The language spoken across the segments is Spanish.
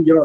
Ya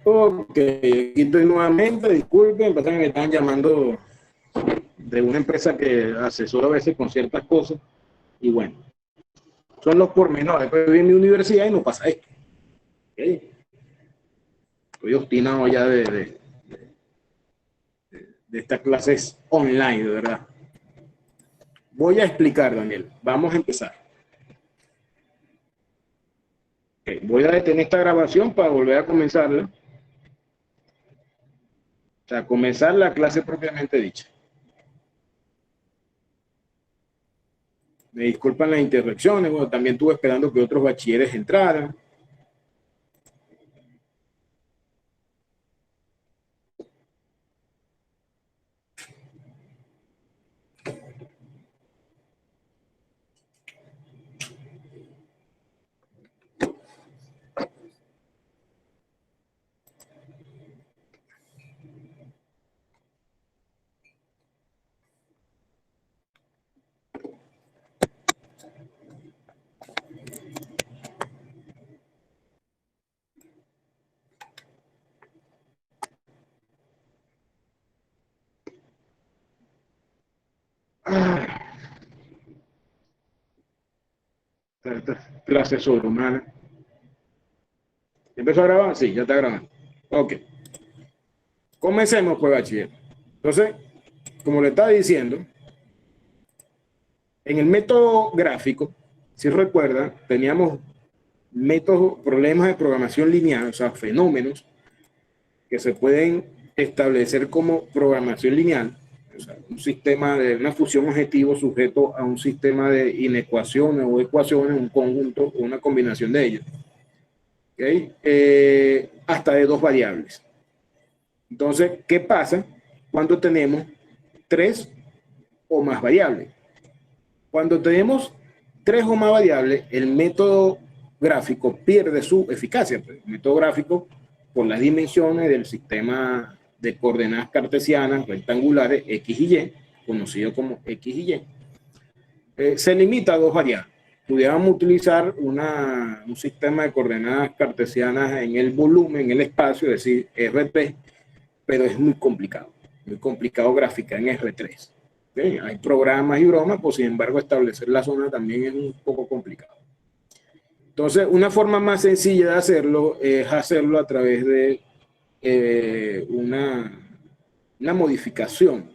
Ok, aquí estoy nuevamente, disculpen, pasa que me están llamando de una empresa que asesora a veces con ciertas cosas, y bueno, son los pormenores. Después en mi universidad y no pasa esto. ¿Okay? Estoy obstinado ya de estas clases online, de verdad. Voy a explicar, Daniel. Vamos a empezar. Okay, voy a detener esta grabación para volver a comenzarla. O sea, comenzar la clase propiamente dicha. Me disculpan las interrupciones, bueno, también estuve esperando que otros bachilleres entraran. Esta clase sobrehumana. ¿Empezó a grabar? Sí, ya está grabando. Ok. Comencemos, pues, bachiller. Entonces, como le estaba diciendo, en el método gráfico, si recuerdan, teníamos métodos, problemas de programación lineal, o sea, fenómenos que se pueden establecer como programación lineal, o sea, un sistema de una función objetivo sujeto a un sistema de inecuaciones o ecuaciones, un conjunto o una combinación de ellos. ¿Okay? Hasta de dos variables. Entonces, ¿qué pasa cuando tenemos tres o más variables? Cuando tenemos tres o más variables, el método gráfico pierde su eficacia. El método gráfico, por las dimensiones del sistema de coordenadas cartesianas rectangulares X y Y, conocido como X y Y, se limita a dos variables. Pudiéramos utilizar un sistema de coordenadas cartesianas en el volumen, en el espacio, es decir, R3, pero es muy complicado graficar en R3. ¿Okay? Hay programas y bromas, pues sin embargo establecer la zona también es un poco complicado. Entonces, una forma más sencilla de hacerlo es hacerlo a través de una modificación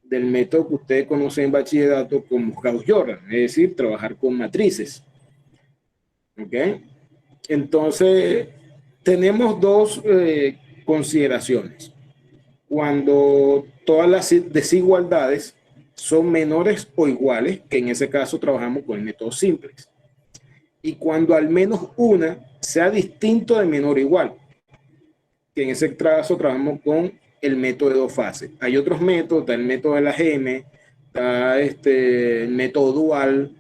del método que ustedes conocen en bachillerato como Gauss-Jordan, es decir, trabajar con matrices. ¿Ok? Entonces, tenemos dos consideraciones. Cuando todas las desigualdades son menores o iguales, que en ese caso trabajamos con el método simplex. Y cuando al menos una sea distinto de menor o igual, que en ese caso trabajamos con el método de dos fases. Hay otros métodos, está el método de la gem, está el método dual,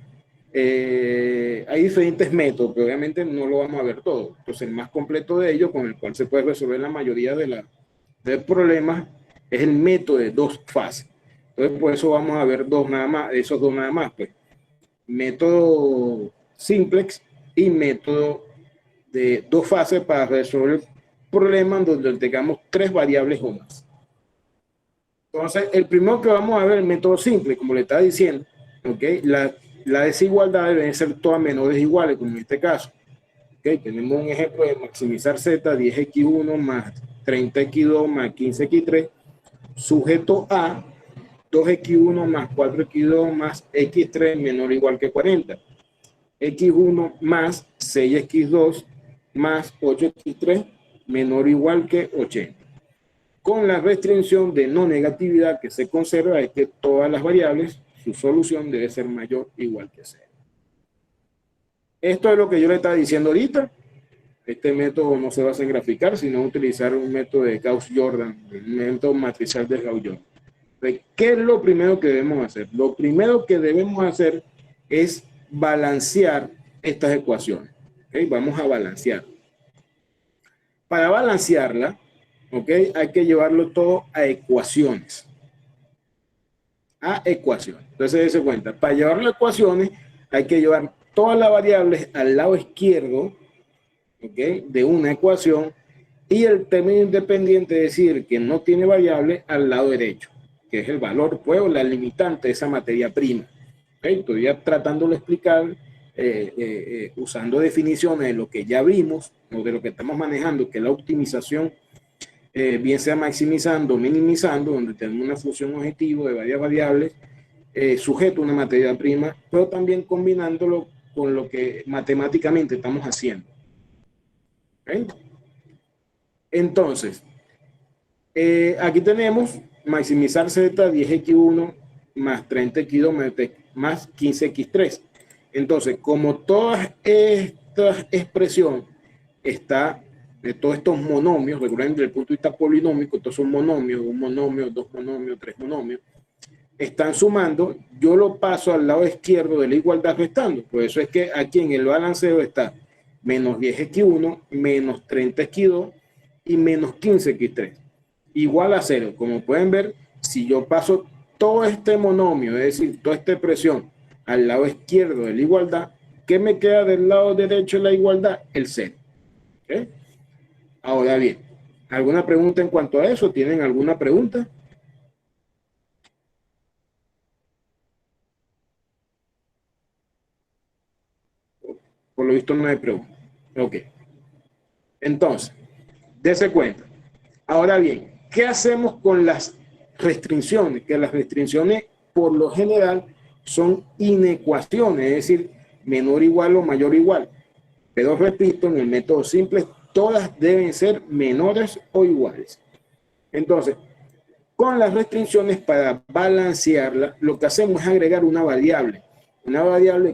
hay diferentes métodos, pero obviamente no lo vamos a ver todo. Entonces, el más completo de ellos, con el cual se puede resolver la mayoría de problemas, es el método de dos fases. Entonces, por eso vamos a ver dos nada más, esos dos nada más, pues. Método simplex y método de dos fases para resolver problemas donde tengamos tres variables o más. Entonces, el primero que vamos a ver, el método simple, como le estaba diciendo, ¿okay? La desigualdad debe ser todas menores o iguales, como en este caso. ¿Okay? Tenemos un ejemplo de maximizar z, 10x1 más 30x2 más 15x3, sujeto a 2x1 más 4x2 más x3 menor o igual que 40. x1 más 6x2 más 8x3 menor o igual que 80. Con la restricción de no negatividad que se conserva es que todas las variables, su solución debe ser mayor o igual que 0. Esto es lo que yo le estaba diciendo ahorita. Este método no se basa en graficar, sino utilizar un método de Gauss-Jordan, un método matricial de Gauss-Jordan. ¿Qué es lo primero que debemos hacer? Lo primero que debemos hacer es balancear estas ecuaciones. ¿Okay? Vamos a balancear. Para balancearla, ¿okay? Hay que llevarlo todo a ecuaciones. A ecuaciones. Entonces, se cuenta, para llevarlo a ecuaciones, hay que llevar todas las variables al lado izquierdo, ¿okay? De una ecuación y el término independiente, es decir, que no tiene variable, al lado derecho, que es el valor, pues, o la limitante de esa materia prima. ¿Okay? Estoy ya tratando de explicar, usando definiciones de lo que ya vimos, o de lo que estamos manejando, que es la optimización, bien sea maximizando o minimizando, donde tenemos una función objetivo de varias variables, sujeto a una materia prima, pero también combinándolo con lo que matemáticamente estamos haciendo. ¿Okay? Entonces, aquí tenemos maximizar z 10x1 más 30x2 más 15x3. Entonces, como toda esta expresión está de todos estos monomios, recuerden desde el punto de vista polinómico, estos son monomios, un monomio, dos monomios, tres monomios, están sumando, yo lo paso al lado izquierdo de la igualdad restando. Por eso es que aquí en el balanceo está menos 10x1, menos 30x2 y menos 15x3. Igual a 0. Como pueden ver, si yo paso todo este monomio, es decir, toda esta expresión al lado izquierdo de la igualdad, ¿qué me queda del lado derecho de la igualdad? El 0. ¿Okay? Ahora bien, ¿alguna pregunta en cuanto a eso? ¿Tienen alguna pregunta? Por lo visto no hay pregunta. Ok. Entonces, dése cuenta. Ahora bien, ¿qué hacemos con las restricciones? Que las restricciones, por lo general, son inecuaciones, es decir, menor igual o mayor igual. Pero repito, en el método simple, todas deben ser menores o iguales. Entonces, con las restricciones, para balancearla, lo que hacemos es agregar una variable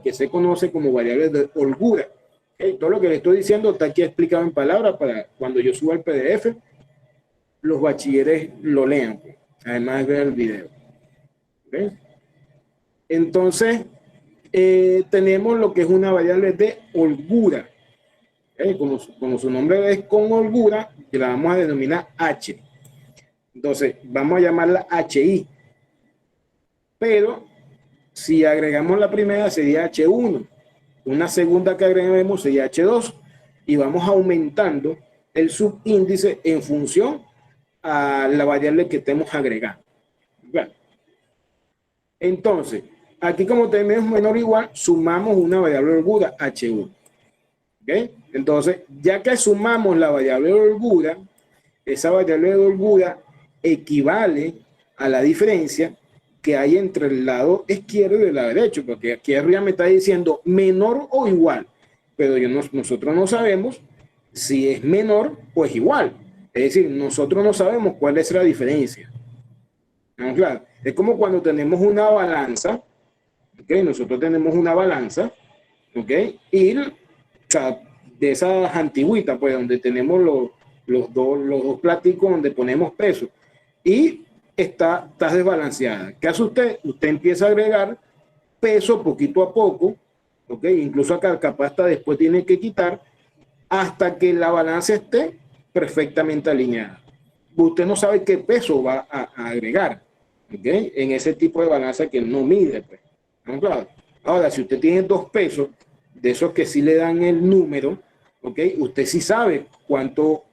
que se conoce como variable de holgura. ¿Okay? Todo lo que le estoy diciendo está aquí explicado en palabras para cuando yo suba el PDF, los bachilleres lo lean, además de ver el video. ¿Okay? Entonces, tenemos lo que es una variable de holgura. ¿Okay? Como su nombre es con holgura, la vamos a denominar H. Entonces, vamos a llamarla HI. Pero, si agregamos la primera, sería H1. Una segunda que agreguemos sería H2. Y vamos aumentando el subíndice en función a la variable que estemos agregando. Bueno, entonces, aquí como tenemos menor o igual, sumamos una variable de holgura, H1. ¿Okay? Entonces, ya que sumamos la variable de holgura, esa variable de holgura equivale a la diferencia que hay entre el lado izquierdo y el lado derecho, porque aquí arriba me está diciendo menor o igual, pero nosotros no sabemos si es menor o es igual. Es decir, nosotros no sabemos cuál es la diferencia. ¿No? Claro, es como cuando tenemos una balanza, ¿okay? Nosotros tenemos una balanza, ¿okay? Y o sea, de esas antigüitas, pues, donde tenemos los dos platicos donde ponemos peso, y está desbalanceada. ¿Qué hace usted? Usted empieza a agregar peso poquito a poco, ¿ok? Incluso acá capaz hasta después tiene que quitar hasta que la balanza esté perfectamente alineada. Usted no sabe qué peso va a agregar, ¿ok? En ese tipo de balanza que no mide, pues. ¿No? Claro. Ahora, si usted tiene dos pesos, de esos que sí le dan el número, ¿ok? Usted sí sabe cuánto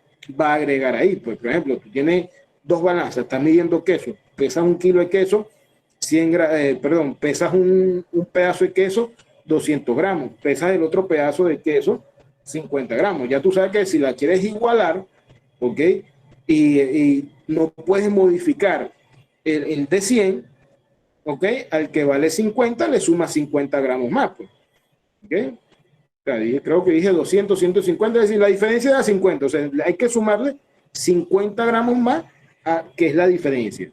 va a agregar ahí. Pues, por ejemplo, tú tienes dos balanzas, estás midiendo queso, pesas 1 kilo de queso, pesas un pedazo de queso, 200 gramos, pesas el otro pedazo de queso, 50 gramos. Ya tú sabes que si la quieres igualar, ¿ok? Y no puedes modificar el de 100, ¿ok? Al que vale 50 le sumas 50 gramos más, pues, ¿ok? Creo que dije 200, 150, es decir, la diferencia da 50, o sea, hay que sumarle 50 gramos más, que es la diferencia.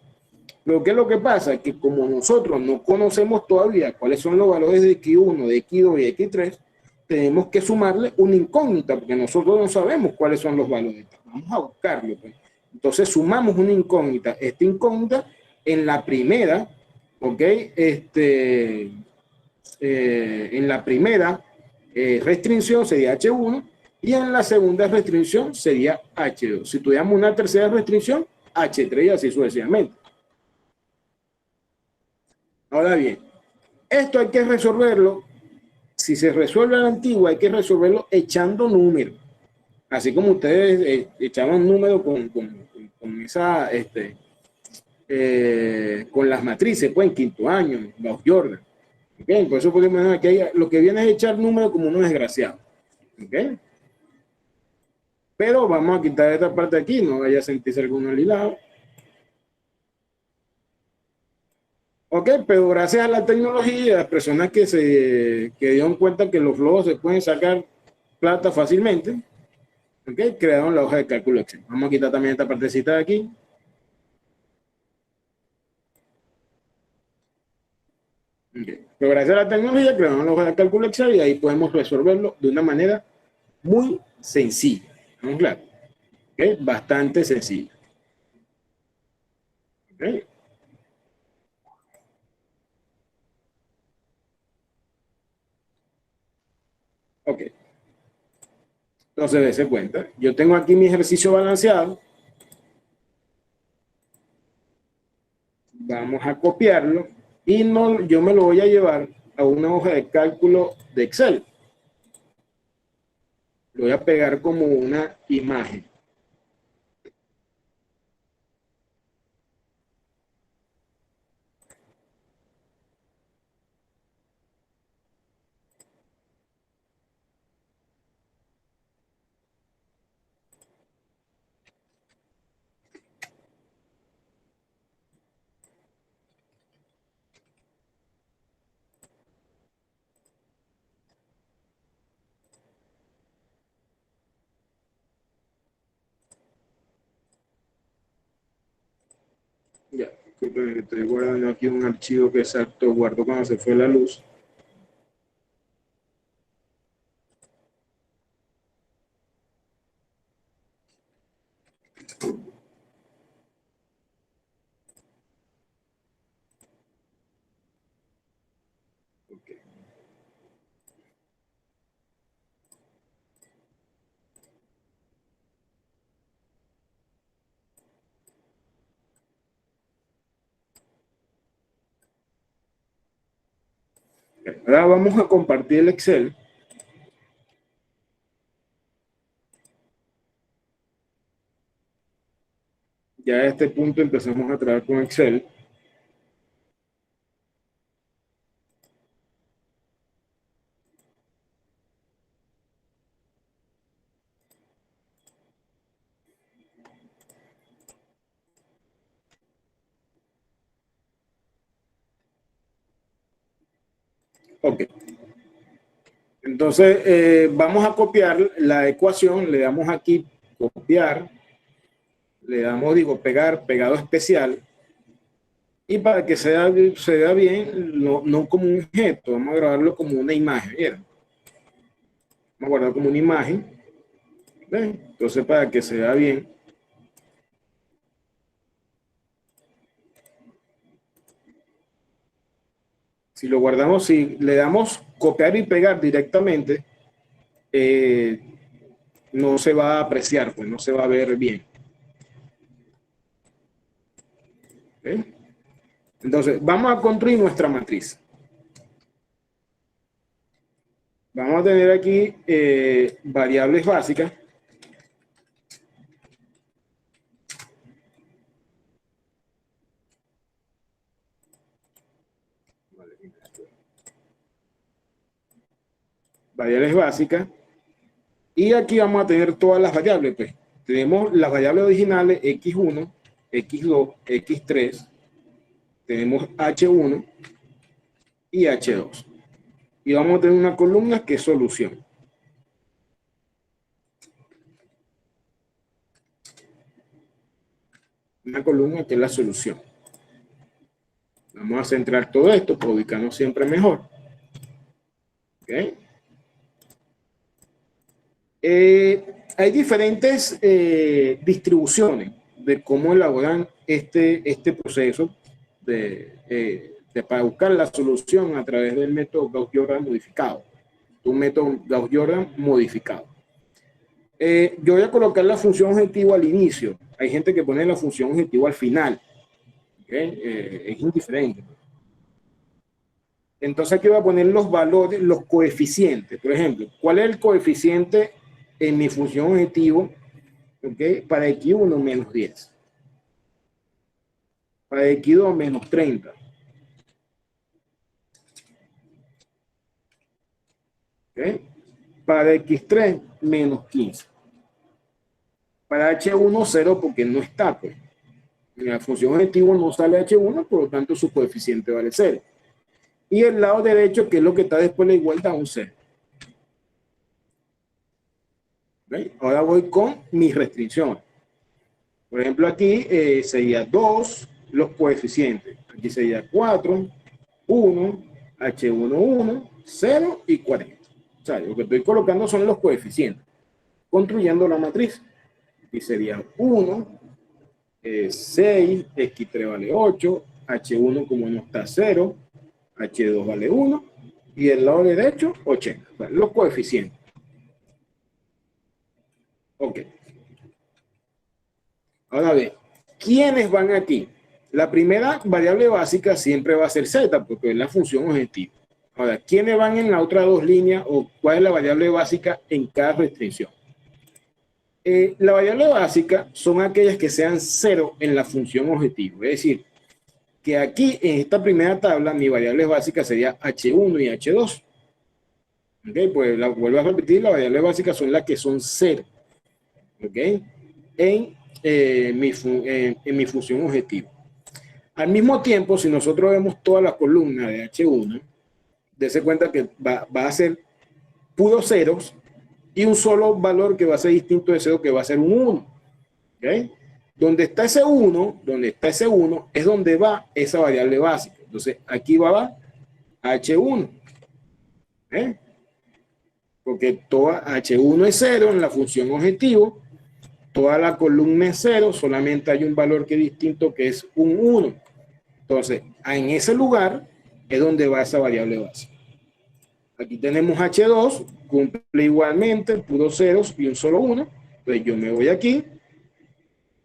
Pero ¿qué es lo que pasa? Que como nosotros no conocemos todavía cuáles son los valores de X1, de X2 y de X3, tenemos que sumarle una incógnita, porque nosotros no sabemos cuáles son los valores. Vamos a buscarlo, pues. Entonces sumamos una incógnita. Esta incógnita en la primera, ¿ok? En la primera restricción sería H1 y en la segunda restricción sería H2. Si tuviéramos una tercera restricción, H3 y así sucesivamente. Ahora bien, esto hay que resolverlo. Si se resuelve a la antigua, hay que resolverlo echando números. Así como ustedes echaban números con esa, con las matrices, pues en quinto año, Gauss-Jordan. ¿Okay? Por eso, porque aquí lo que viene es echar números como unos desgraciados. ¿Okay? Pero vamos a quitar esta parte aquí, no vaya a sentirse alguno alilado. Ok, pero gracias a la tecnología, las personas que dieron cuenta que los flojos se pueden sacar plata fácilmente, ok, crearon la hoja de cálculo Excel. Vamos a quitar también esta partecita de aquí. Okay. Pero gracias a la tecnología crearon la hoja de cálculo Excel y ahí podemos resolverlo de una manera muy sencilla. ¿No? Claro. Okay. Bastante sencilla. Okay. Ok. Entonces, dése cuenta. Yo tengo aquí mi ejercicio balanceado. Vamos a copiarlo y no, yo me lo voy a llevar a una hoja de cálculo de Excel. Lo voy a pegar como una imagen. Ya, disculpen que estoy guardando aquí un archivo que exacto guardo cuando se fue la luz. Okay. Ahora vamos a compartir el Excel. Ya a este punto empezamos a trabajar con Excel. Ok. Entonces, vamos a copiar la ecuación. Le damos aquí copiar. Le damos, digo, pegar, pegado especial. Y para que se vea bien, no como un objeto, vamos a grabarlo como una imagen. ¿Vieron? Vamos a guardar como una imagen. ¿Ven? Entonces, para que se vea bien, si lo guardamos, si le damos copiar y pegar directamente, eh, no se va a apreciar, pues no se va a ver bien. ¿Ven? Entonces, vamos a construir nuestra matriz. Vamos a tener aquí variables básicas. Variables básicas. Y aquí vamos a tener todas las variables. Pues tenemos las variables originales x1, x2, x3. Tenemos h1 y h2. Y vamos a tener una columna que es solución. Una columna que es la solución. Vamos a centrar todo esto para ubicarnos siempre mejor. ¿Okay? Hay diferentes distribuciones de cómo elaboran este proceso para buscar la solución a través del método Gauss-Jordan modificado. Un método Gauss-Jordan modificado. Yo voy a colocar la función objetivo al inicio. Hay gente que pone la función objetivo al final. ¿Okay? Es indiferente. Entonces aquí voy a poner los valores, los coeficientes. Por ejemplo, ¿cuál es el coeficiente en mi función objetivo, ¿ok? Para X1 menos 10. Para X2 menos 30. ¿Ok? Para X3 menos 15. Para H1 0 porque no está, pues. En la función objetivo no sale H1, por lo tanto su coeficiente vale 0. Y el lado derecho, que es lo que está después de la igual, da un 0. ¿Okay? Ahora voy con mis restricciones. Por ejemplo, aquí sería 2 los coeficientes. Aquí sería 4, 1, H1, 1, 0 y 40. O sea, lo que estoy colocando son los coeficientes, construyendo la matriz. Aquí sería 1, 6, X3 vale 8, H1 como no está 0, H2 vale 1 y el lado derecho 80. O sea, los coeficientes. Ok. Ahora ve, ¿quiénes van aquí? La primera variable básica siempre va a ser z, porque es la función objetivo. Ahora, ¿quiénes van en las otras dos líneas o cuál es la variable básica en cada restricción? La variable básica son aquellas que sean 0 en la función objetivo. Es decir, que aquí en esta primera tabla mi variable básica sería H1 y H2. ¿Ok? Pues la vuelvo a repetir, la variable básica son las que son 0. ¿Ok? En mi función objetivo. Al mismo tiempo, si nosotros vemos toda la columna de H1, dése cuenta que va a ser puros ceros y un solo valor que va a ser distinto de cero, que va a ser un 1. ¿Okay? Donde está ese 1 es donde va esa variable básica. Entonces, aquí va H1. ¿Eh? Porque toda H1 es 0 en la función objetivo, toda la columna es 0, solamente hay un valor que es distinto, que es un 1. Entonces, en ese lugar es donde va esa variable básica. Aquí tenemos H2, cumple igualmente, puros ceros y un solo 1. Entonces yo me voy aquí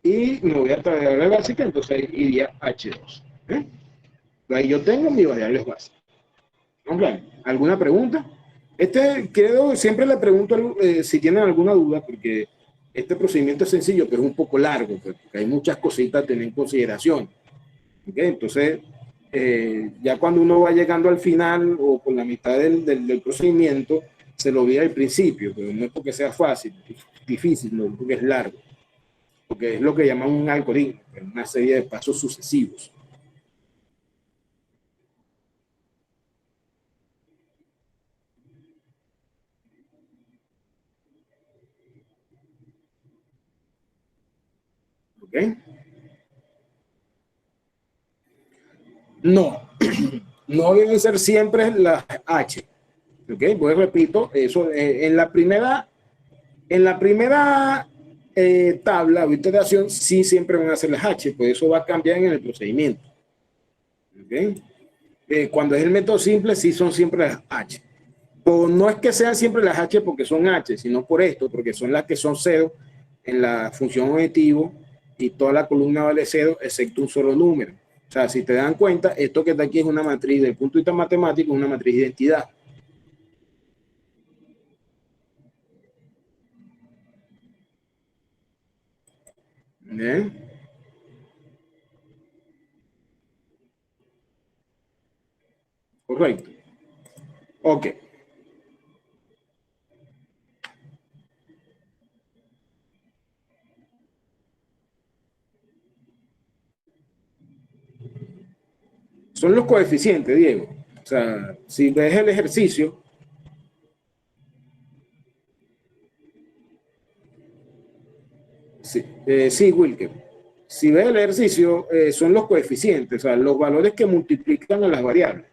y me voy a esta variable básica, entonces ahí iría H2. ¿Eh? Ahí yo tengo mis variables básicas. ¿Okay? ¿Alguna pregunta? Siempre le pregunto si tienen alguna duda, porque este procedimiento es sencillo, pero es un poco largo, porque hay muchas cositas a tener en consideración. ¿Okay? Entonces, ya cuando uno va llegando al final o por la mitad del procedimiento, se lo ve al principio, pero no es porque sea fácil, es difícil, no, porque es largo, porque es lo que llaman un algoritmo, una serie de pasos sucesivos. ¿Ok? No, no deben ser siempre las H. ¿Ok? Pues repito, eso en la primera tabla o iteración sí siempre van a ser las H, pues eso va a cambiar en el procedimiento. ¿Ok? Cuando es el método simple, sí son siempre las H. O no es que sean siempre las H porque son H, sino por esto, porque son las que son 0 en la función objetivo y toda la columna vale 0 excepto un solo número. O sea, si te dan cuenta, esto que está aquí es una matriz, desde el punto de vista matemático, es una matriz de identidad. ¿Eh? Correcto. Ok. Son los coeficientes, Diego. O sea, si ves el ejercicio, sí, sí, Wilker. Si ves el ejercicio, son los coeficientes, o sea, los valores que multiplican a las variables.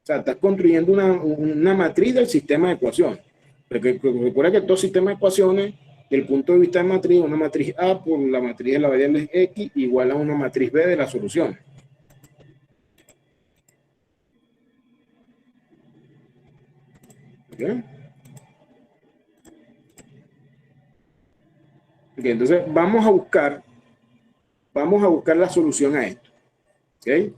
O sea, estás construyendo una matriz del sistema de ecuaciones. Porque recuerda que todo sistema de ecuaciones, desde el punto de vista de matriz, una matriz A por la matriz de la variable X igual a una matriz B de la solución. ¿Okay? Okay, entonces vamos a buscar la solución a esto. ¿Okay?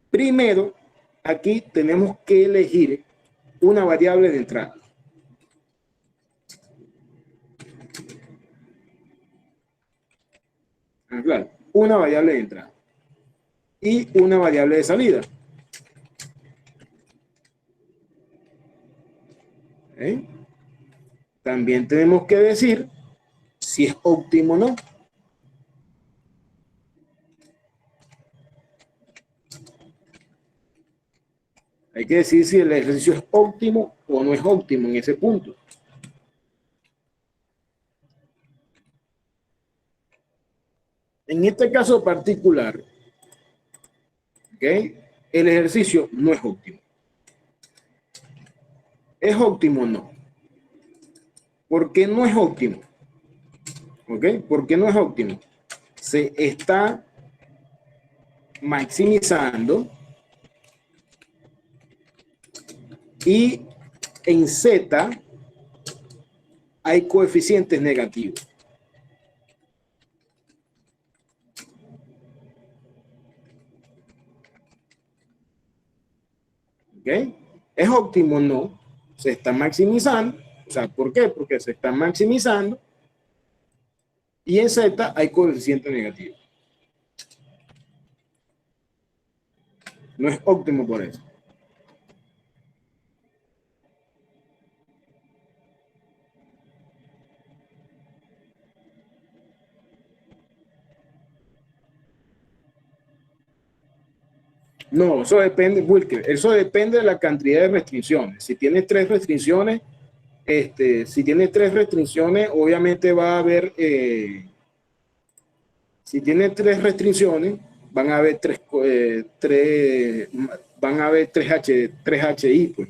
Primero, aquí tenemos que elegir una variable de entrada. Claro, una variable de entrada y una variable de salida. ¿Okay? También tenemos que decir si es óptimo o no. Hay que decir si el ejercicio es óptimo o no es óptimo en ese punto. En este caso particular, ¿okay? El ejercicio no es óptimo. ¿Es óptimo o no? ¿Por qué no es óptimo? ¿Ok? ¿Por qué no es óptimo? Se está maximizando y en Z hay coeficientes negativos. ¿Ok? ¿Es óptimo o no? Se está maximizando. O sea, ¿por qué? Porque se está maximizando y en Z hay coeficientes negativos. No es óptimo por eso. No, eso depende, Wilker, eso depende de la cantidad de restricciones. Si tienes tres restricciones, obviamente va a haber, si tiene tres restricciones, van a haber van a haber tres HI, pues.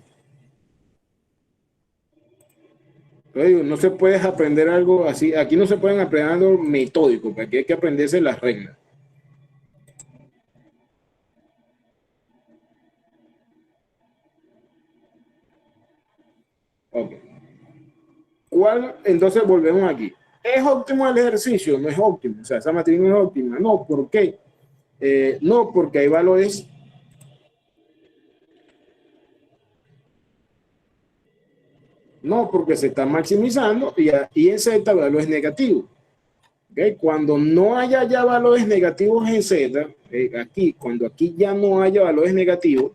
Entonces, no se puede aprender algo así, aquí no se pueden aprender algo metódico, porque aquí hay que aprenderse las reglas. Ok. ¿Cuál? Entonces volvemos aquí. ¿Es óptimo el ejercicio? No es óptimo. O sea, esa matriz no es óptima. No, ¿por qué? No, porque hay valores. No, porque se está maximizando y en Z el valor es negativo. ¿Okay? Cuando no haya ya valores negativos en Z, cuando aquí ya no haya valores negativos,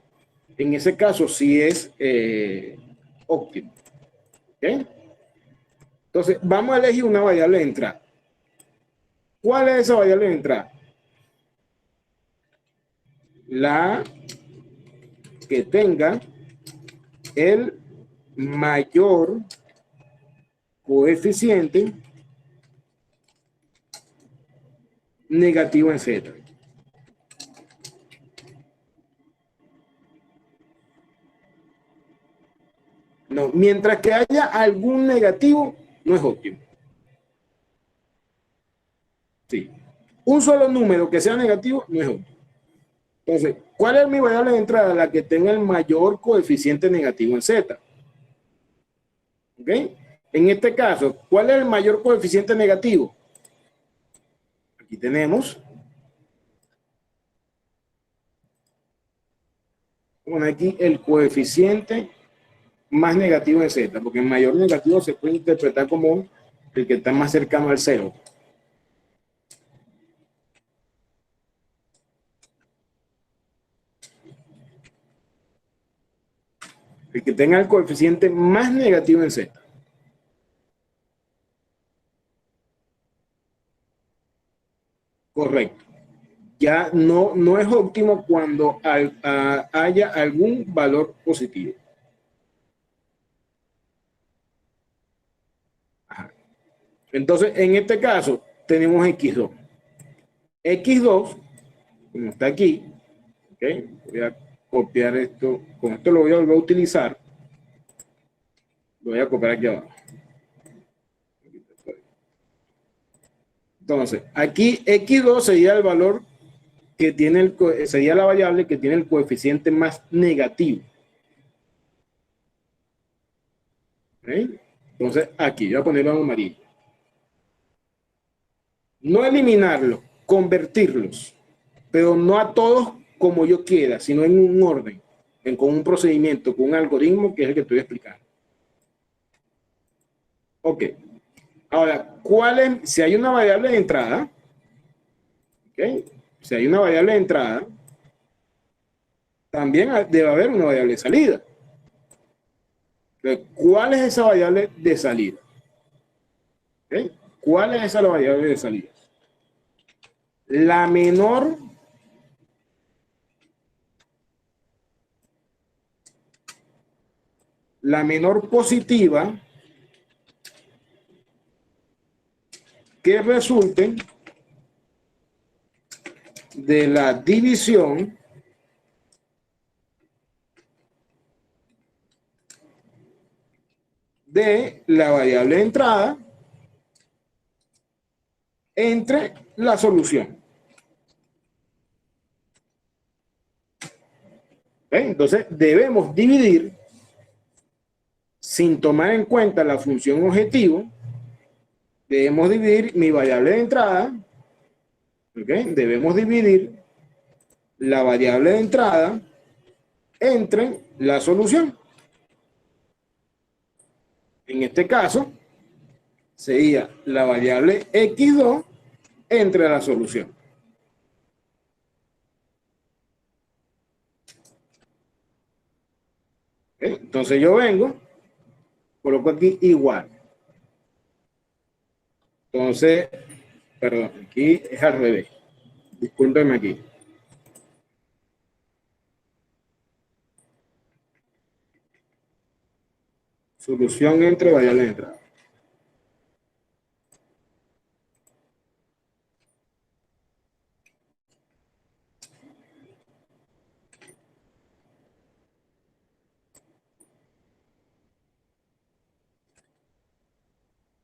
en ese caso sí es óptimo. ¿Okay? Entonces, vamos a elegir una variable de entrada. ¿Cuál es esa variable de entrada? La que tenga el mayor coeficiente negativo en Z. No, mientras que haya algún negativo, no es óptimo. Sí. Un solo número que sea negativo no es óptimo. Entonces, ¿cuál es mi variable de entrada? La que tenga el mayor coeficiente negativo en Z. ¿Ok? En este caso, ¿cuál es el mayor coeficiente negativo? Aquí tenemos. Bueno, aquí el coeficiente más negativo en Z, porque el mayor negativo se puede interpretar como el que está más cercano al cero. El que tenga el coeficiente más negativo en Z. Correcto. Ya no es óptimo cuando haya algún valor positivo. Ajá. Entonces, en este caso, tenemos X2. X2, como está aquí, ¿okay? Voy a copiar esto, con esto lo voy a volver a utilizar, lo voy a copiar aquí abajo. Entonces, aquí X2 sería el valor que tiene sería la variable que tiene el coeficiente más negativo. ¿Okay? Entonces, aquí, voy a ponerlo en amarillo. No eliminarlos, convertirlos, pero no a todos como yo quiera, sino en un orden, con un procedimiento, con un algoritmo que es el que estoy explicando. Ok. Ahora, si hay una variable de entrada, ¿Okay? Si hay una variable de entrada, también debe haber una variable de salida. Entonces, ¿cuál es esa variable de salida? ¿Okay? ¿Cuál es esa variable de salida? La menor positiva que resulte de la división de la variable de entrada entre la solución. Entonces, debemos dividir sin tomar en cuenta la función objetivo. Debemos dividir mi variable de entrada. Debemos dividir la variable de entrada entre la solución. En este caso, sería la variable x2 entre la solución. Entonces yo vengo, coloco aquí igual. Entonces, perdón, aquí es al revés. Discúlpenme aquí. Solución entre variables de entrada.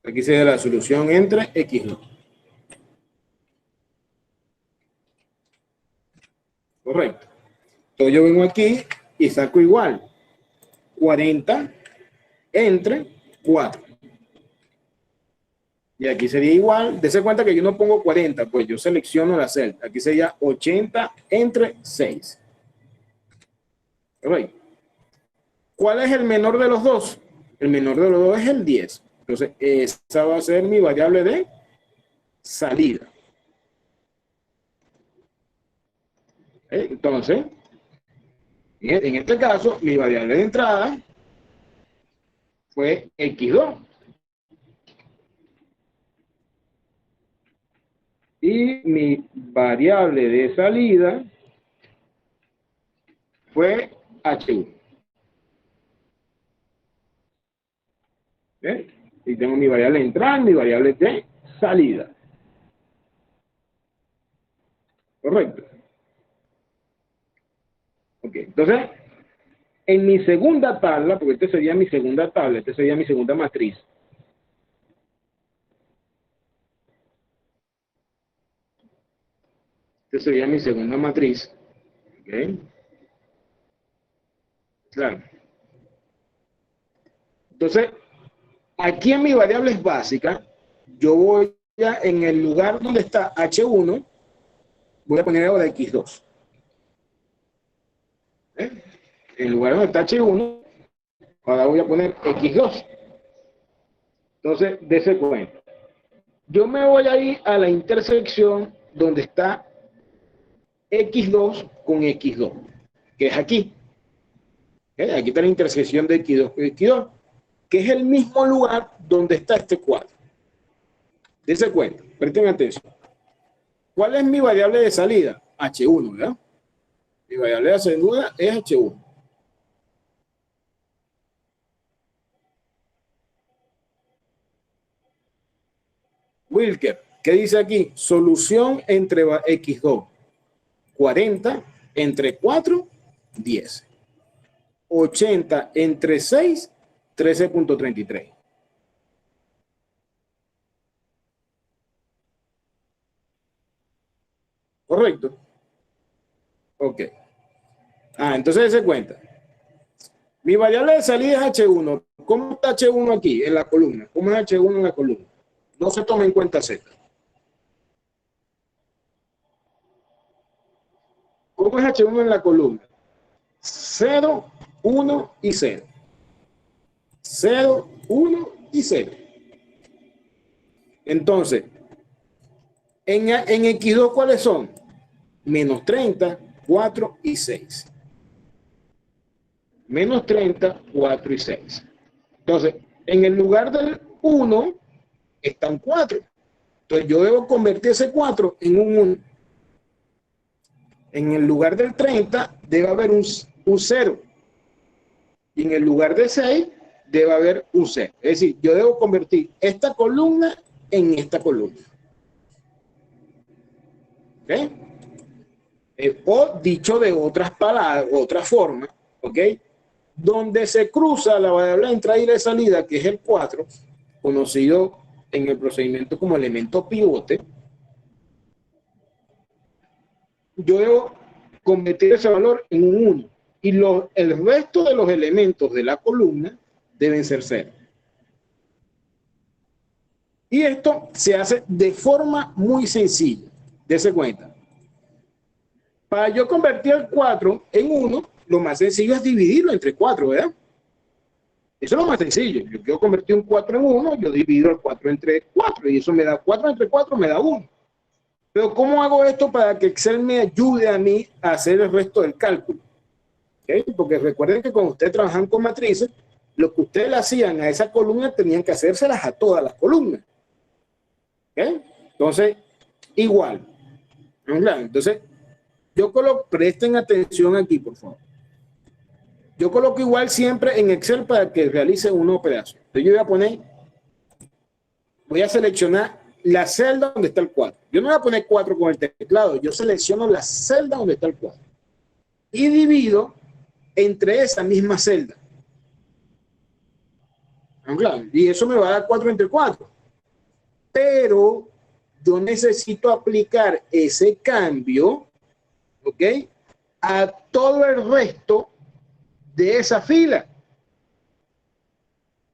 Aquí sería la solución entre x2. Correcto. Entonces yo vengo aquí y saco igual. 40 entre 4. Y aquí sería igual. Dese cuenta que yo no pongo 40, pues yo selecciono la celda. Aquí sería 80 entre 6. Correcto. ¿Cuál es el menor de los dos? El menor de los dos es el 10. Entonces, esa va a ser mi variable de salida. Entonces, en este caso, mi variable de entrada fue x2. Y mi variable de salida fue h1. Y tengo mi variable de entrada y mi variable de salida. Correcto. Ok, entonces, en mi segunda tabla, porque esta sería mi segunda tabla, esta sería mi segunda matriz. Esta sería mi segunda matriz. Ok. Claro. Entonces, aquí en mi variable es básica, yo voy a, en el lugar donde está h1, voy a poner ahora x2. En el lugar donde está h1, ahora voy a poner x2. Entonces, dése cuenta. Yo me voy a ir a la intersección donde está x2 con x2, que es aquí. Aquí está la intersección de x2 con x2, que es el mismo lugar donde está este cuadro. Dense cuenta, presten atención. ¿Cuál es mi variable de salida? H1, ¿verdad? Mi variable de salida es H1. Wilker, ¿qué dice aquí? Solución entre x2. 40 entre 4, 10. 80 entre 6, 13.33. ¿Correcto? Ok. Entonces se cuenta. Mi variable de salida es H1. ¿Cómo está H1 aquí en la columna? ¿Cómo es H1 en la columna? No se toma en cuenta Z. ¿Cómo es H1 en la columna? 0, 1 y 0. 0, 1 y 0. Entonces, En X2, ¿cuáles son? Menos 30, 4 y 6. Menos 30, 4 y 6. Entonces, en el lugar del 1 está un 4. Entonces, yo debo convertir ese 4 en un 1. En el lugar del 30 debe haber un 0. Y en el lugar de 6 debe haber un 0. Es decir, yo debo convertir esta columna en esta columna. ¿Ok? O dicho de otras palabras, otra forma, ¿ok? Donde se cruza la variable de entrada y de salida, que es el 4, conocido en el procedimiento como elemento pivote, yo debo convertir ese valor en un 1. Y el resto de los elementos de la columna deben ser 0. Y esto se hace de forma muy sencilla. Dese cuenta. Para yo convertir el 4 en 1, lo más sencillo es dividirlo entre 4, ¿verdad? Eso es lo más sencillo. Yo quiero convertir un 4 en 1, yo divido el 4 entre 4 y eso me da 4 entre 4, me da 1. Pero ¿cómo hago esto para que Excel me ayude a mí a hacer el resto del cálculo? ¿Okay? Porque recuerden que cuando ustedes trabajan con matrices, lo que ustedes le hacían a esa columna tenían que hacérselas a todas las columnas. ¿Okay? Entonces, igual. Entonces, yo coloco, presten atención aquí, por favor. Yo coloco igual siempre en Excel para que realice una operación. Entonces, yo voy a seleccionar la celda donde está el 4. Yo no voy a poner 4 con el teclado, yo selecciono la celda donde está el 4. Y divido entre esa misma celda. Claro, y eso me va a dar 4 entre 4. Pero yo necesito aplicar ese cambio, ¿ok? A todo el resto de esa fila.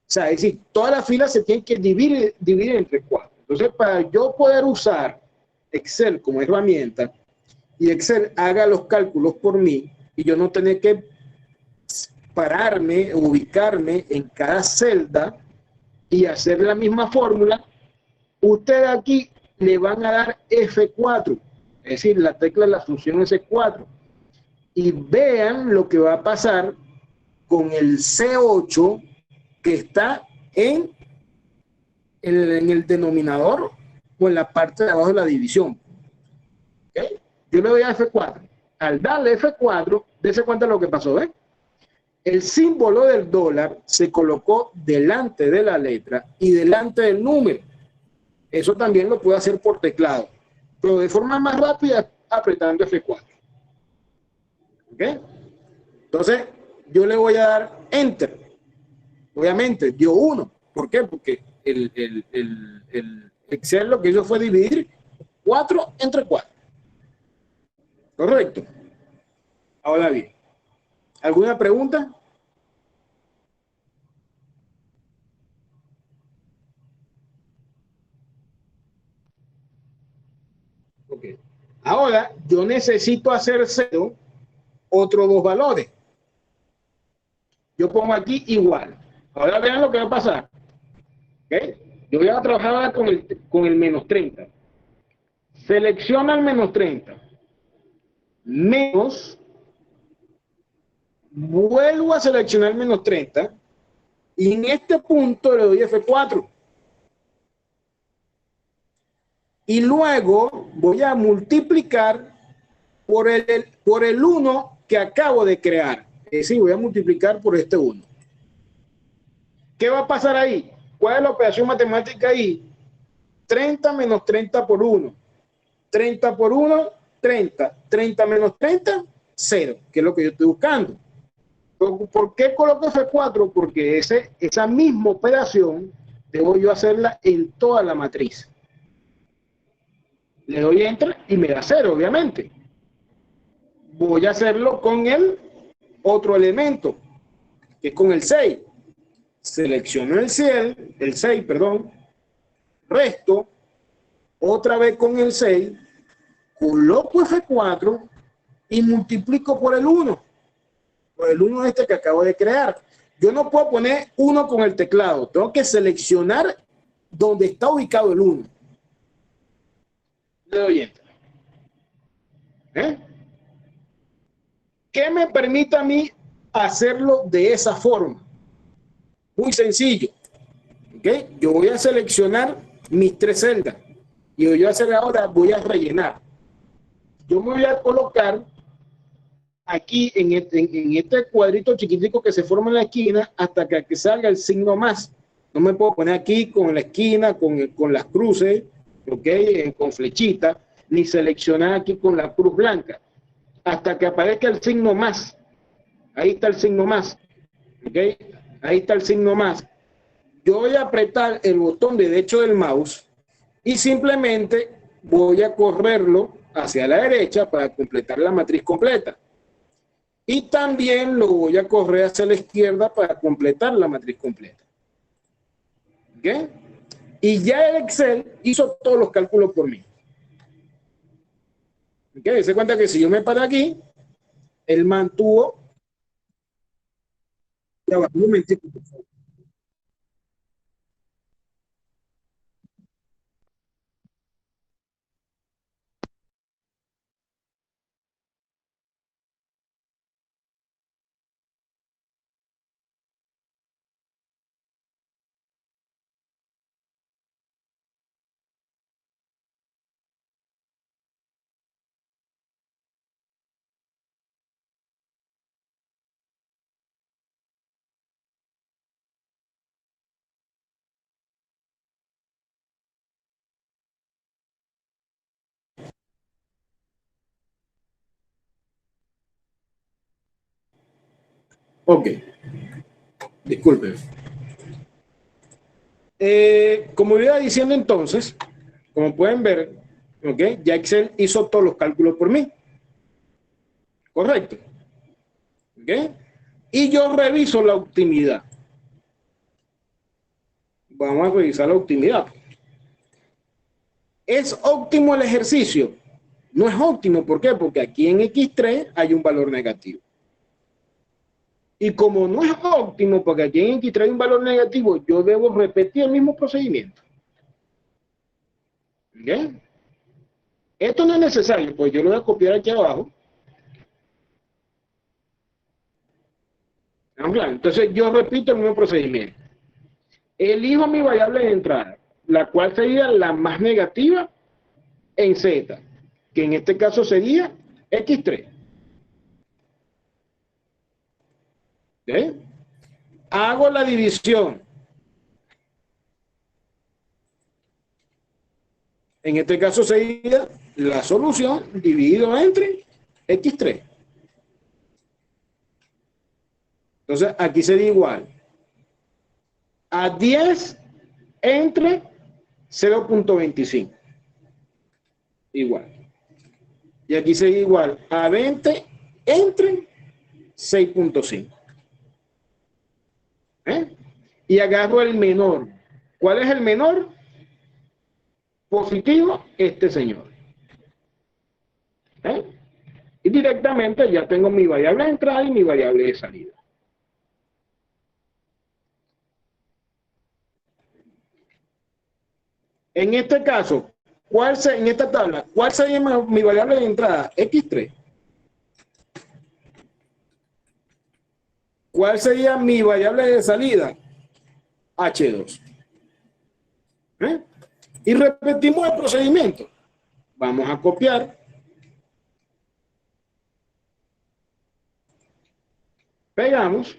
O sea, es decir, todas las filas se tienen que dividir entre 4. Entonces, para yo poder usar Excel como herramienta y Excel haga los cálculos por mí y yo no tener que pararme, ubicarme en cada celda y hacer la misma fórmula, ustedes aquí le van a dar F4, es decir, la tecla de la función F4, y vean lo que va a pasar con el C8 que está en el denominador o en la parte de abajo de la división. ¿Okay? Yo le doy a F4. Al darle F4, dése cuenta de lo que pasó, ¿ves? El símbolo del dólar se colocó delante de la letra y delante del número. Eso también lo puedo hacer por teclado, pero de forma más rápida apretando F4. ¿Ok? Entonces, yo le voy a dar Enter. Obviamente, dio 1. ¿Por qué? Porque el Excel lo que hizo fue dividir 4 entre 4. Correcto. Ahora bien, ¿alguna pregunta? Ok. Ahora, yo necesito hacer 0 otros 2 valores. Yo pongo aquí igual. Ahora vean lo que va a pasar. ¿Okay? Yo voy a trabajar con el menos 30. Selecciona el menos 30. Menos. Vuelvo a seleccionar el menos 30. Y en este punto le doy F4. Y luego voy a multiplicar por el 1 que acabo de crear. Es decir, voy a multiplicar por este 1. ¿Qué va a pasar ahí? ¿Cuál es la operación matemática ahí? 30 menos 30 por 1. 30 por 1, 30. 30 menos 30, 0, que es lo que yo estoy buscando. ¿Por qué coloco F4? Porque esa misma operación debo yo hacerla en toda la matriz. Le doy Enter y me da 0, obviamente. Voy a hacerlo con el otro elemento, que es con el 6. Selecciono el 6, perdón. Resto, otra vez con el 6, coloco F4 y multiplico por el 1. Por el 1 este que acabo de crear. Yo no puedo poner 1 con el teclado. Tengo que seleccionar donde está ubicado el 1. Le doy enter. ¿Qué me permite a mí hacerlo de esa forma? Muy sencillo. Yo voy a seleccionar mis 3 celdas y yo voy a hacer ahora, voy a rellenar. Yo me voy a colocar aquí en este cuadrito chiquitico que se forma en la esquina hasta que salga el signo más. No me puedo poner aquí con la esquina, con las cruces, con flechita, ni seleccionar aquí con la cruz blanca, hasta que aparezca el signo más. Ahí está el signo más. Ahí está el signo más. Yo voy a apretar el botón derecho del mouse y simplemente voy a correrlo hacia la derecha para completar la matriz completa. Y también lo voy a correr hacia la izquierda para completar la matriz completa. Y ya el Excel hizo todos los cálculos por mí. Se cuenta que si yo me paro aquí, él mantuvo. Ya va, un momentito, por favor. Ok, disculpen. Como iba diciendo entonces, como pueden ver, ya Excel hizo todos los cálculos por mí. Correcto. Y yo reviso la optimidad. Vamos a revisar la optimidad. ¿Es óptimo el ejercicio? No es óptimo. ¿Por qué? Porque aquí en X3 hay un valor negativo. Y como no es óptimo, porque aquí en X3 hay un valor negativo, yo debo repetir el mismo procedimiento. Esto no es necesario, pues yo lo voy a copiar aquí abajo. Entonces yo repito el mismo procedimiento. Elijo mi variable de entrada, la cual sería la más negativa en Z, que en este caso sería X3. Hago la división. En este caso sería la solución dividido entre X3. Entonces aquí sería igual a 10 entre 0.25. Igual. Y aquí sería igual a 20 entre 6.5. Y agarro el menor. ¿Cuál es el menor? Positivo, este señor. Y directamente ya tengo mi variable de entrada y mi variable de salida. En este caso, en esta tabla, ¿cuál sería mi variable de entrada? X3. ¿Cuál sería mi variable de salida? H2. Y repetimos el procedimiento. Vamos a copiar. Pegamos.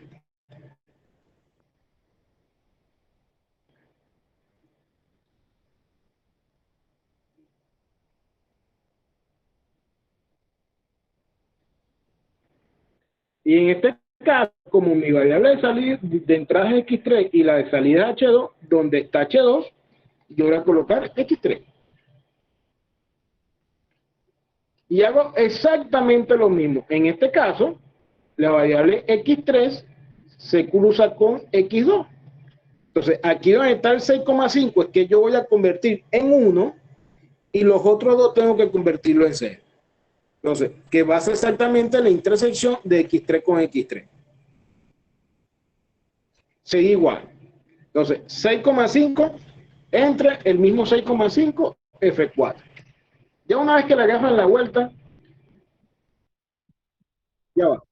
Y en este caso, como mi variable de salida de entrada es X3 y la de salida es H2, donde está H2, yo voy a colocar X3. Y hago exactamente lo mismo. En este caso, la variable X3 se cruza con X2. Entonces, aquí donde está el 6,5 es que yo voy a convertir en 1 y los otros dos tengo que convertirlo en 0. Entonces, que va a ser exactamente la intersección de X3 con X3. Sería igual. Entonces, 6,5 entre el mismo 6,5 F4. Ya una vez que le agarran la vuelta, ya va.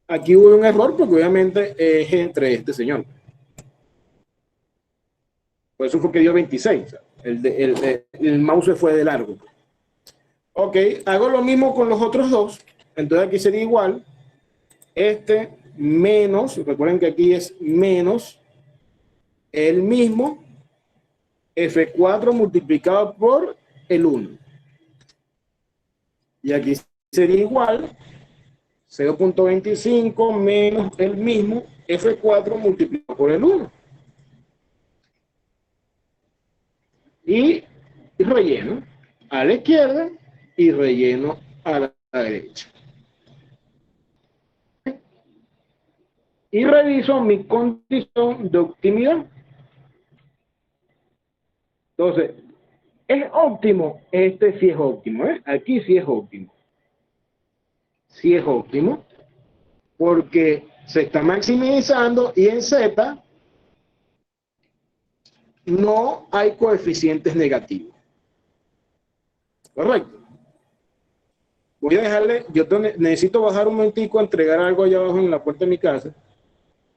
Aquí hubo un error porque obviamente es entre este señor. Por eso fue que dio 26. El mouse se fue de largo. Ok, hago lo mismo con los otros dos. Entonces aquí sería igual. Este menos, recuerden que aquí es menos el mismo F4 multiplicado por el 1. Y aquí sería igual 0.25 menos el mismo F4 multiplicado por el 1. Y relleno a la izquierda y relleno a la derecha. Y reviso mi condición de optimidad. Entonces, ¿es óptimo? Este sí es óptimo, ¿eh? Aquí sí es óptimo. Sí es óptimo porque se está maximizando y en Z no hay coeficientes negativos. Correcto. Voy a dejarle, yo necesito bajar un momentico a entregar algo allá abajo en la puerta de mi casa.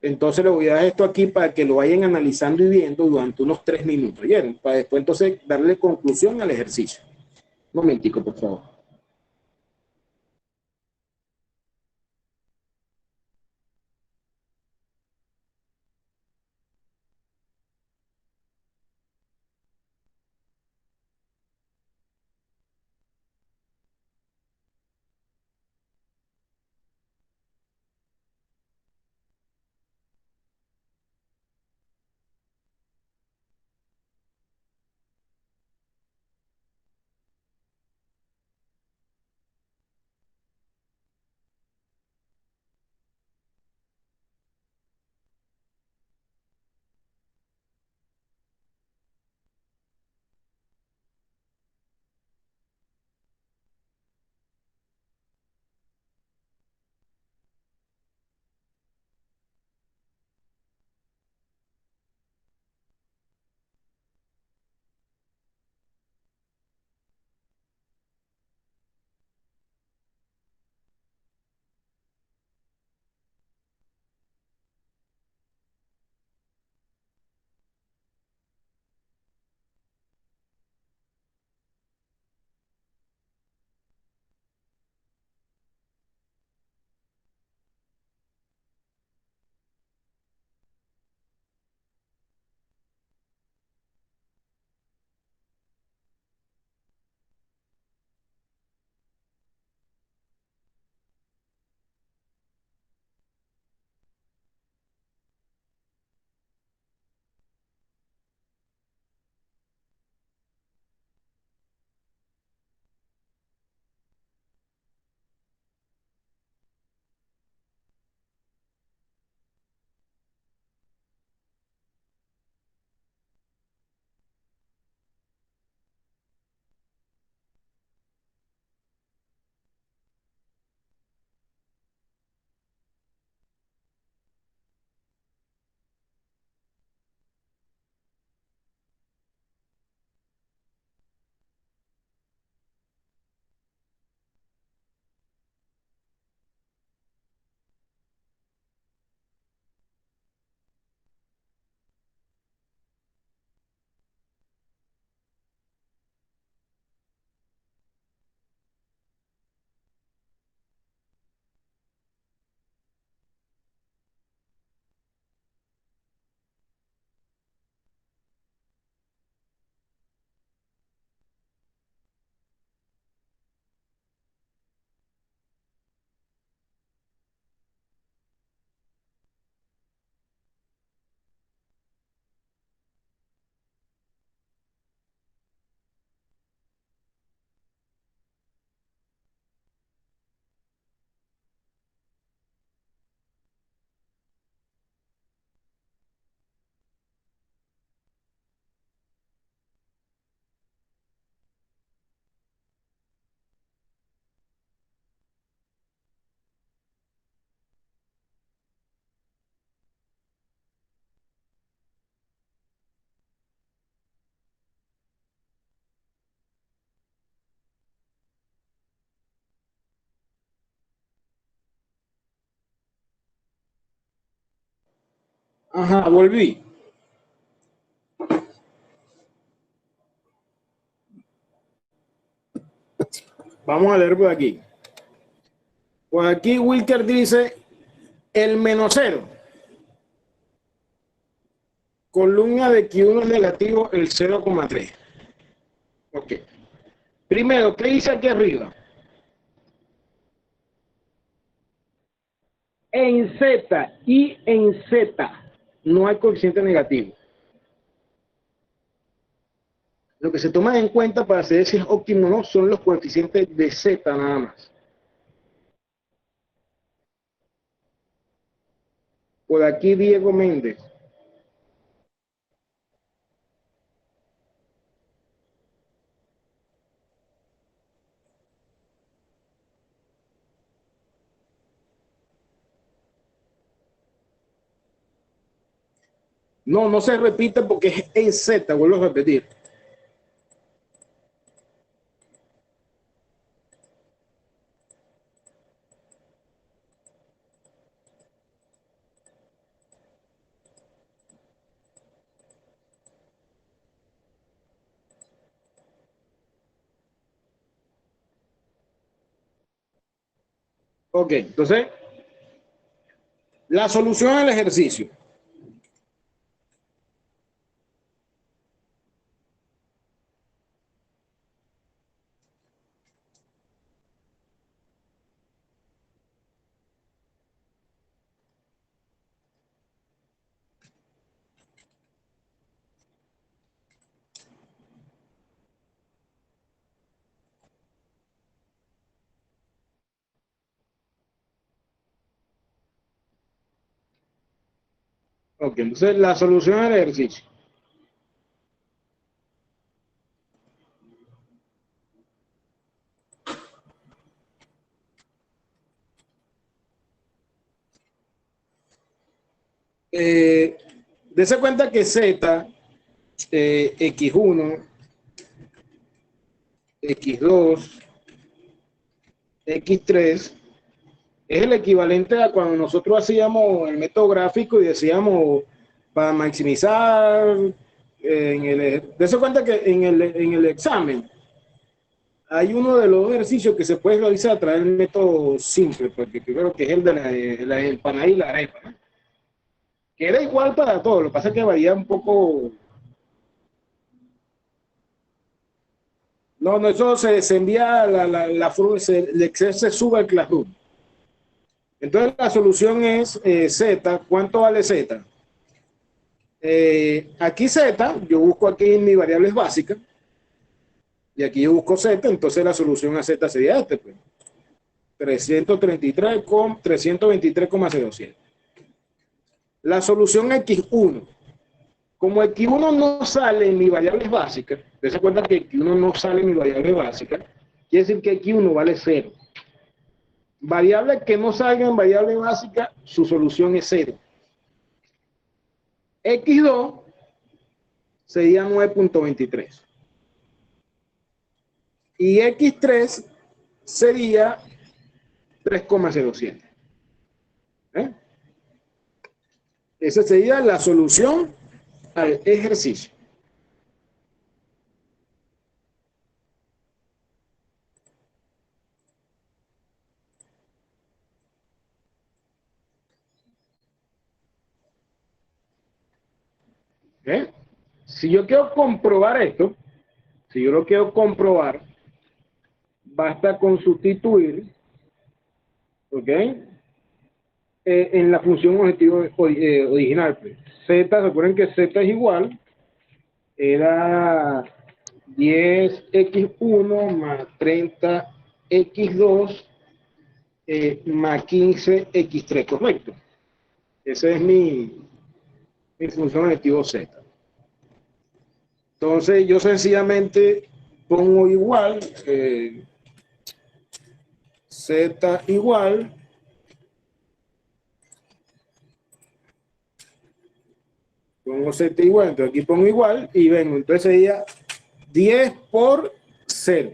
Entonces le voy a dar esto aquí para que lo vayan analizando y viendo durante unos 3 minutos, ¿oyeron? Para después entonces darle conclusión al ejercicio. Un momentico, por favor. Ajá, volví. Vamos a leer por aquí. Por aquí Wilker dice el menos cero. Columna de Q1 es negativo el 0,3. Ok. Primero, ¿qué dice aquí arriba? En Z y en Z no hay coeficiente negativo. Lo que se toma en cuenta para saber si es óptimo o no son los coeficientes de Z nada más. Por aquí Diego Méndez. No, no se repite porque es en Z, vuelvo a repetir. Ok, entonces, la solución al ejercicio. Ok, entonces la solución al ejercicio. Dese cuenta que Z, X1, X2, X3 es el equivalente a cuando nosotros hacíamos el método gráfico y decíamos para maximizar dese cuenta que en el examen hay uno de los ejercicios que se puede realizar a través del método simple, porque creo que es el de la empanada y la arepa, ¿no? Que era igual para todo, lo que pasa es que varía un poco. No, no, eso se envía el Excel se sube al Classroom. Entonces la solución es Z. ¿Cuánto vale Z? Aquí Z, yo busco aquí mi variables básicas y aquí yo busco Z, entonces la solución a Z sería este, pues. 323,07. La solución X1. Como X1 no sale en mis variables básicas, se cuenta que X1 no sale en mi variable básica, quiere decir que X1 vale 0. Variable que no salga en variable básica, su solución es 0. X2 sería 9,23. Y X3 sería 3,07. ¿Eh? Esa sería la solución al ejercicio. ¿Eh? Si yo quiero comprobar esto, si yo lo quiero comprobar, basta con sustituir, ¿ok? En la función objetivo original. Pues. Z, recuerden que Z es igual, era 10x1 más 30x2 más 15x3, correcto. Esa es mi función objetivo Z. Entonces yo sencillamente pongo igual, Z igual, pongo Z igual, entonces aquí pongo igual y vengo, entonces sería 10 por 0.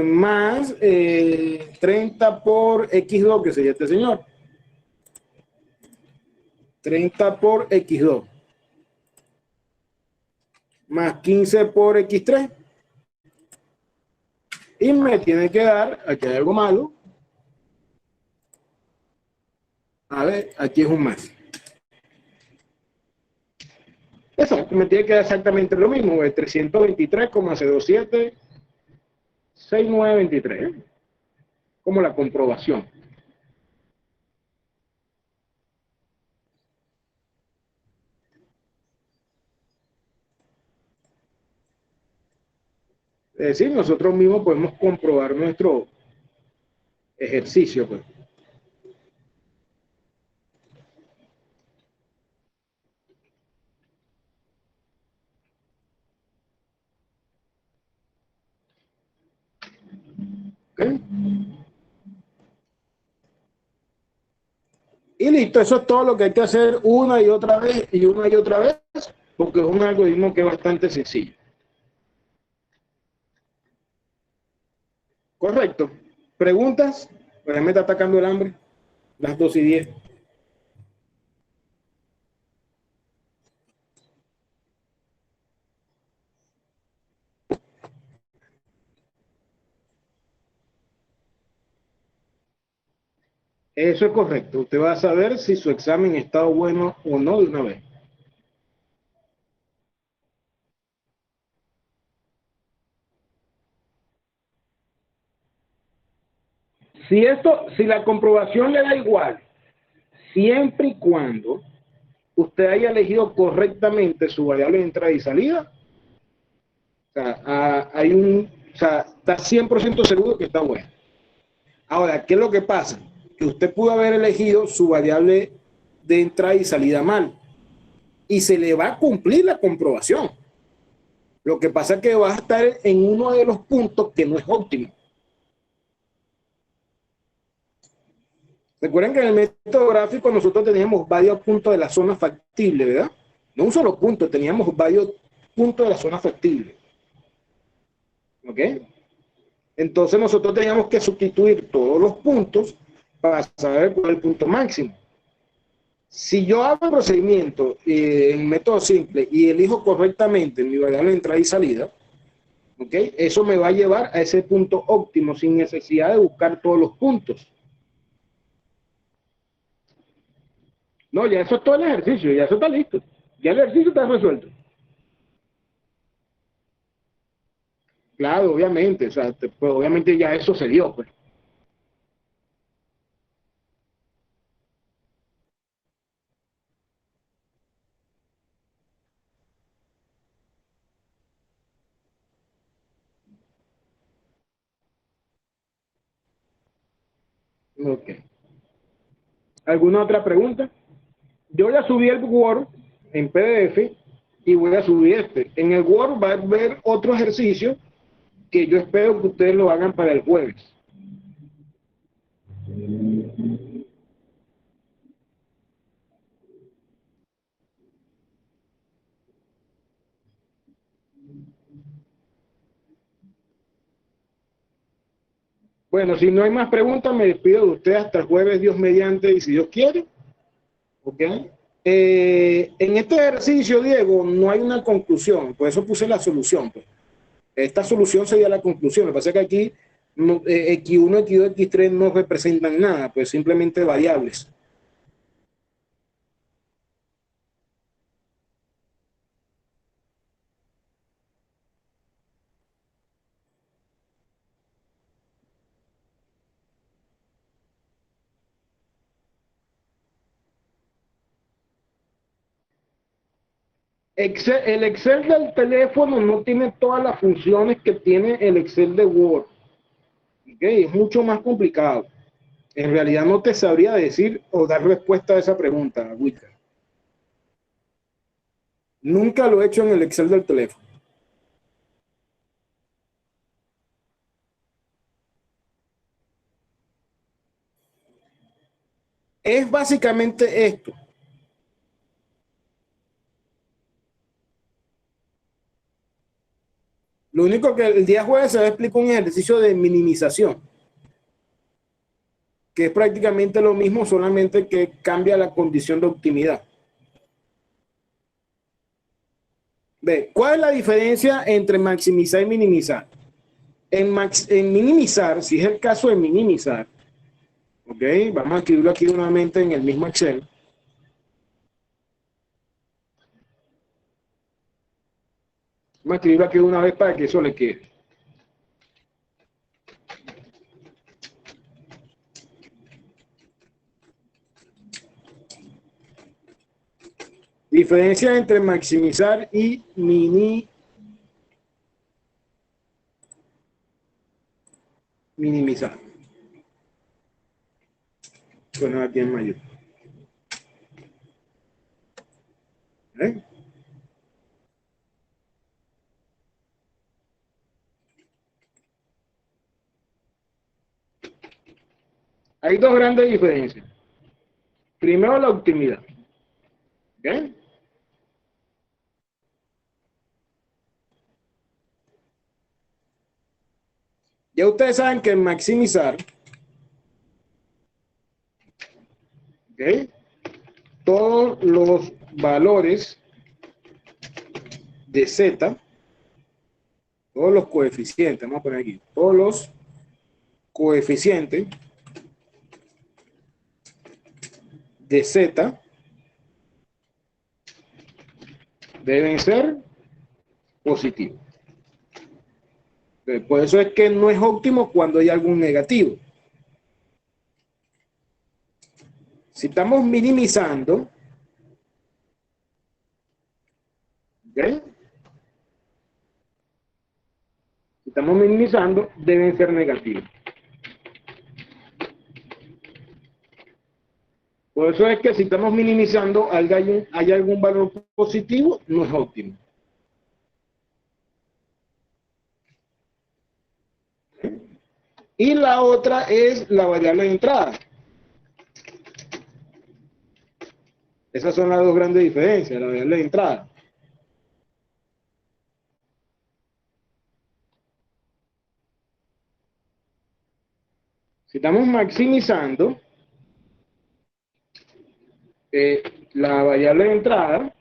Más 30 por X2, que sería este señor. 30 por X2 más 15 por X3 y me tiene que dar, aquí hay algo malo, a ver, aquí es un más. Eso, me tiene que dar exactamente lo mismo, 323,0276923, como la comprobación. Es decir, nosotros mismos podemos comprobar nuestro ejercicio, pues. ¿Okay? Y listo, eso es todo lo que hay que hacer una y otra vez y una y otra vez, porque es un algoritmo que es bastante sencillo. Correcto. ¿Preguntas? Pues me está atacando el hambre. Las 2:10. Eso es correcto. Usted va a saber si su examen está bueno o no de una vez. Si la comprobación le da igual, siempre y cuando usted haya elegido correctamente su variable de entrada y salida, o sea, o sea, está 100% seguro que está bueno. Ahora, ¿qué es lo que pasa? Que usted pudo haber elegido su variable de entrada y salida mal y se le va a cumplir la comprobación. Lo que pasa es que va a estar en uno de los puntos que no es óptimo. Recuerden que en el método gráfico nosotros teníamos varios puntos de la zona factible, ¿verdad? No un solo punto, teníamos varios puntos de la zona factible. ¿Ok? Entonces nosotros teníamos que sustituir todos los puntos para saber cuál es el punto máximo. Si yo hago el procedimiento en método simple y elijo correctamente mi variable de entrada y salida, ¿ok? Eso me va a llevar a ese punto óptimo sin necesidad de buscar todos los puntos. No, ya eso es todo el ejercicio, ya eso está listo. Ya el ejercicio está resuelto. Claro, obviamente, o sea, pues obviamente ya eso se dio, pues. Ok. ¿Alguna otra pregunta? Yo ya subí el Word en PDF y voy a subir este. En el Word va a haber otro ejercicio que yo espero que ustedes lo hagan para el jueves. Bueno, si no hay más preguntas, me despido de ustedes hasta el jueves, Dios mediante, y si Dios quiere. ¿Ok? En este ejercicio, Diego, no hay una conclusión, por eso puse la solución. Pues. Esta solución sería la conclusión. Lo que pasa es que aquí no, X1, X2, X3 no representan nada, pues simplemente variables. El Excel del teléfono no tiene todas las funciones que tiene el Excel de Word. ¿Okay? Es mucho más complicado. En realidad no te sabría decir o dar respuesta a esa pregunta, Wicca. Nunca lo he hecho en el Excel del teléfono. Es básicamente esto. Lo único que el día jueves se va a explicar un ejercicio de minimización, que es prácticamente lo mismo, solamente que cambia la condición de optimidad. Ve, ¿cuál es la diferencia entre maximizar y minimizar? En minimizar, si es el caso de minimizar, ¿ok? Vamos a escribirlo aquí nuevamente en el mismo Excel. Vamos a escribirlo aquí una vez para que eso le quede. Diferencia entre maximizar y minimizar. Bueno, aquí en mayor. ¿Eh? Hay dos grandes diferencias. Primero, la optimidad. ¿Ok? Ya ustedes saben que maximizar, ¿ok? Todos los valores de Z, todos los coeficientes, vamos a poner aquí, todos los coeficientes de Z deben ser positivos. Por eso es que no es óptimo cuando hay algún negativo. Si estamos minimizando, ¿okay? Si estamos minimizando, deben ser negativos. Por eso es que si estamos minimizando, hay algún valor positivo, no es óptimo. Y la otra es la variable de entrada. Esas son las dos grandes diferencias, la variable de entrada. Si estamos maximizando, la variable de entrada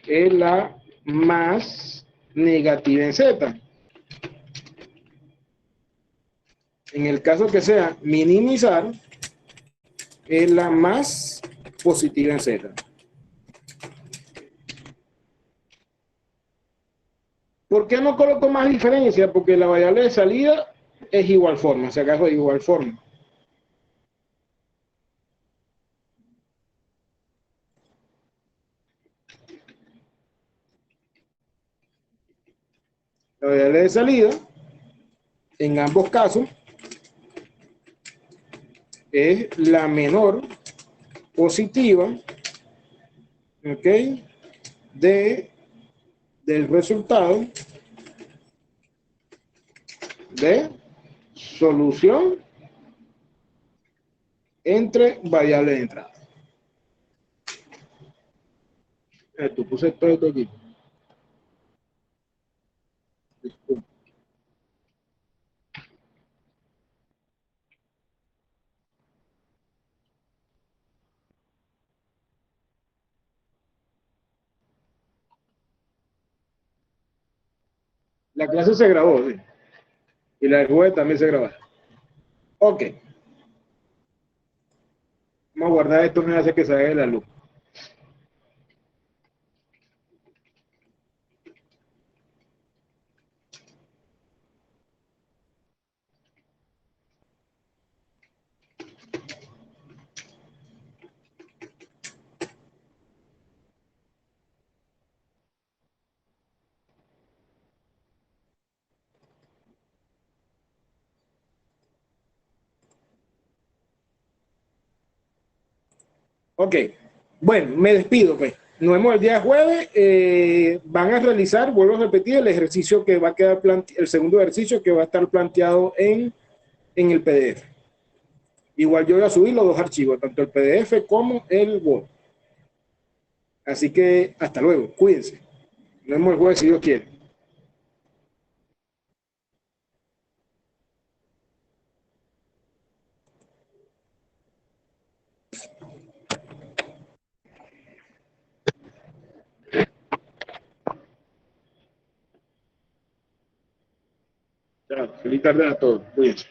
es la más negativa en Z. En el caso que sea minimizar, es la más positiva en Z. ¿Por qué no coloco más diferencia? Porque la variable de salida es igual forma, si acaso de igual forma. La variable de salida, en ambos casos, es la menor positiva, ¿ok? Del resultado de solución entre variables de entrada. Tú puse todo esto aquí. La clase se grabó, ¿sí? Y la del jueves también se grabó. Ok. Vamos a guardar esto, no hace que salga de la luz. Ok. Bueno, me despido, pues. Nos vemos el día jueves. Van a realizar, vuelvo a repetir, el ejercicio que va a quedar el segundo ejercicio que va a estar planteado en el PDF. Igual yo voy a subir los dos archivos, tanto el PDF como el Word. Así que hasta luego, cuídense. Nos vemos el jueves si Dios quiere. Chao. Feliz tarde a todos. Cuídense.